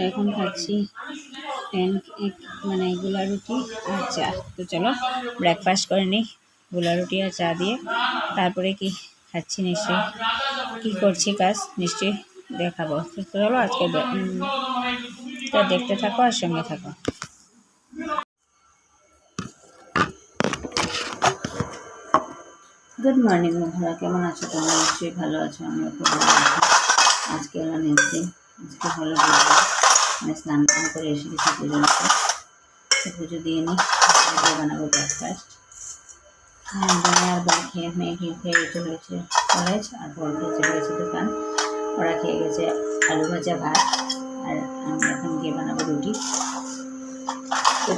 এখন খাচ্ছি প্যানকেক মানে গোলা রুটি আর চা। তো চলো ব্রেকফাস্ট করে নিই গোলা রুটি আর চা দিয়ে, তারপরে কি খাচ্ছি নিশ্চয়ই কী করছি কাজ নিশ্চয়ই দেখাবো। তো চলো আজকে দেখতে থাকো আর সঙ্গে থাকো। গুড মর্নিং বন্ধুরা, কেমন আছো তোমরা? নিশ্চয়ই ভালো আছো, আমিও খুব ভালো আছি। আজকে এলো নেক্সট দিন, আজকে হলো বুধবার, আমি স্নান টান করে এসে গেছি পুজো দিতে। তো পুজো দিয়ে নিই, বানাবো ব্রেকফাস্ট। আর বল খেয়ে মেয়ে খেয়ে চলে গেছে কলেজ, আর বল খেয়ে চলে গেছে দোকান। ওরা খেয়ে গেছে আলু ভাজা ভাত, আর আমি এখন গিয়ে বানাবো রুটি। তো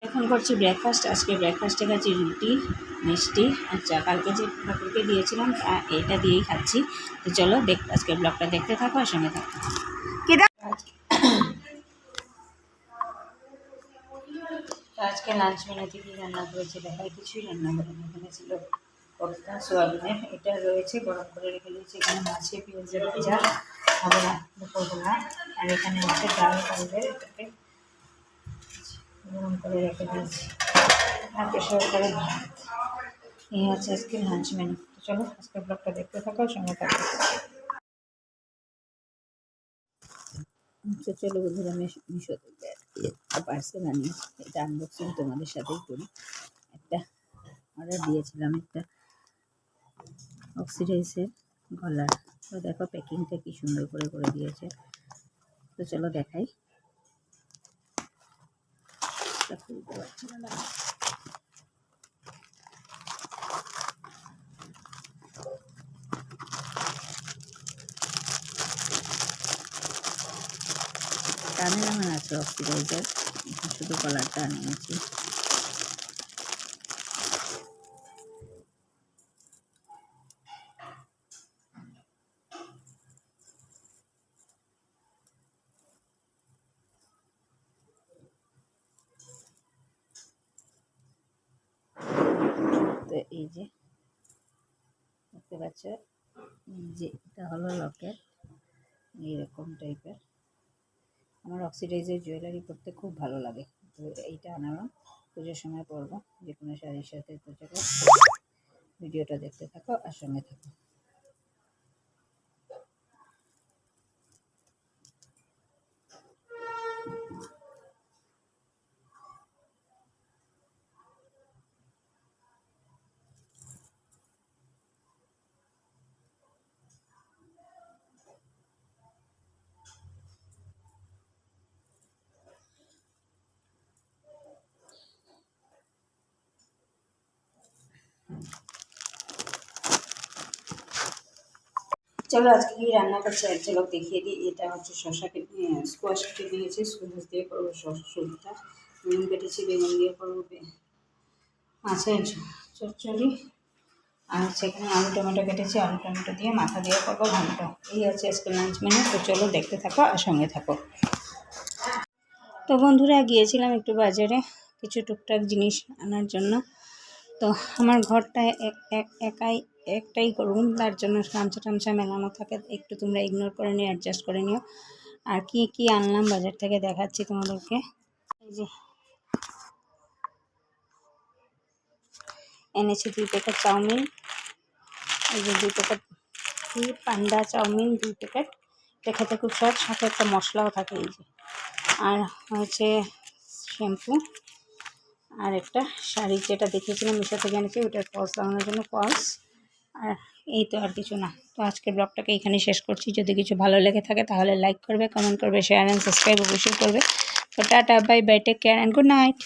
এখন করছি ব্রেকফাস্ট। আজকে ব্রেকফাস্টে খাচ্ছি রুটি, মিষ্টি আর চা। কালকে যে ঠাকুরকে দিয়েছিলাম এটা দিয়েই খাচ্ছি। তো চলো আজকের ব্লগটা দেখতে থাকো আর সঙ্গে থাকো। আজকে লাঞ্চ মেনুতে কী রান্না করেছি দেখায়, কিছুই রান্না করেনি। এখানে ছিল কোপ্তা সোয়াবিনের, এটা রয়েছে গরম করে রেখে দিয়েছি। এখানে মাছে পেঁয়াজের ভাজা হবে না দুপুরবেলা, আর এখানে হচ্ছে ডাল করবে, এটাকে গরম করে রেখে দিয়েছি, আর প্রেশার করে ভাত। এই হচ্ছে আজকে লাঞ্চ মেনু। তো চলো আজকের ব্লগটা দেখতে থাকো, সঙ্গে থাকো। আচ্ছা চলো বন্ধুরা, আমি মিশো থেকে একটা পার্সেল আনি, এটা আনবক্সিং তোমাদের সাথেই করি। একটা অর্ডার দিয়েছিলাম, একটা অক্সিডাইজের গলার। তো দেখো প্যাকিংটা কি সুন্দর করে করে দিয়েছে। তো চলো দেখাই। খুলতে পারছি না, টানের আমার আছে অক্সিডাইজার, শুধু কলারটা আনিয়েছি। তো এই যে দেখতে পাচ্ছ, এই যে এটা হলো লকেট, এইরকম টাইপের। আমার অক্সিডাইজের জুয়েলারি পরতে খুব ভালো লাগে, তো এইটা আনালাম, পুজোর সময় পরবো যে কোনো শাড়ির সাথে। তো চলো ভিডিওটা দেখতে থাকো আর সঙ্গে থাকো। চলো আজকে কি রান্না করছে এক ঝলক দেখিয়ে দিই। এটা হচ্ছে শশা কেটে স্কোয়াশ কেটে নিয়েছি, স্কোয়াশ দিয়ে করবো সবজিটা। বেগুন কেটেছি, বেগুন দিয়ে করবো মাছের চচ্চড়ি। আর সেখানে আলু টমেটো কেটেছি, আলু টমেটো দিয়ে মাথা দিয়ে করবো ঘন্ট। এই হচ্ছে আজকে লাঞ্চ মেনু। তো চলো দেখতে থাকো আর সঙ্গে থাকো। তো বন্ধুরা গিয়েছিলাম একটু বাজারে কিছু টুকটাক জিনিস আনার জন্য। তো আমার ঘরটা একটাই রুম, তার জন্য গামছা টামছা মেলানো থাকে, একটু তোমরা ইগনোর করে নিও, অ্যাডজাস্ট করে নিও। আর কি কি আনলাম বাজার থেকে দেখাচ্ছি তোমাদেরকে। এই যে এনেছি 2 প্যাকেট চাউমিন, এই যে 2 প্যাকেট পান্ডা চাউমিন 2 প্যাকেট। এটা খেতে খুব স্বাদ, সাথে একটা মশলাও থাকে। এই যে আর হচ্ছে শ্যাম্পু, আর একটা শাড়ি যেটা দেখিয়েছিলাম মিশো থেকে এনেছি, ওটার ফলস লাগানোর জন্য ফলস। আর এই তো, আর কিছু না। তো আজকের ব্লগটাকে এখানেই শেষ করছি। যদি কিছু ভালো লেগে থাকে তাহলে লাইক করবে, কমেন্ট করবে, শেয়ার অ্যান্ড সাবস্ক্রাইব অবশ্যই করবে। তো tata, bye bye, take care and good night.